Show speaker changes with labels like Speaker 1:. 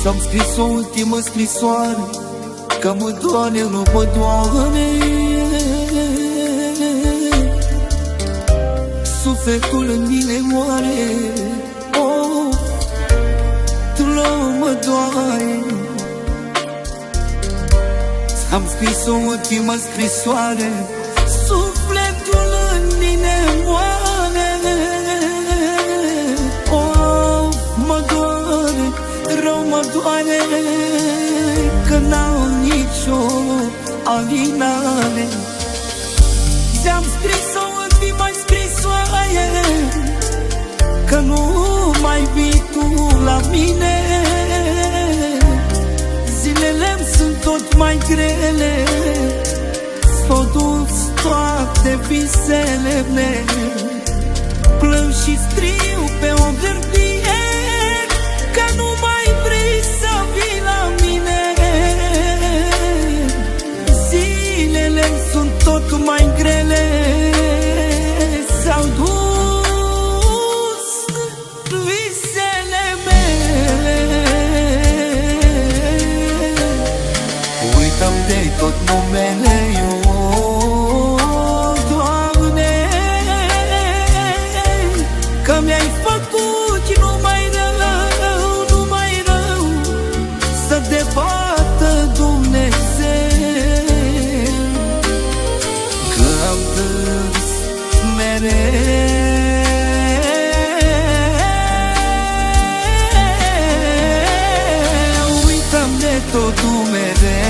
Speaker 1: Ți-am scris o ultimă scrisoare, că mă doare, nu mă doare. Sufletul în mine moare, oh, mă doare. Ți-am scris o ultimă scrisoare, sufletul în mine moare, oh, mă doare, rău mă doare, că n-au nicio alinare. Ți-am scris o ultimă scrisoare, că nu mai vii tu la mine. Zilele-mi sunt tot mai grele, s-au dus toate visele mele. Plâng și scriu pe o hârtie că nu mai vrei să vii la mine. Zilele-mi sunt tot mai grele, s-au dus visele mele. Uităm de tot numele eu, Doamne, că mi-ai făcut numai rău, numai rău, să te bată Dumnezeu, că am târs mereu. Uităm de totul mereu.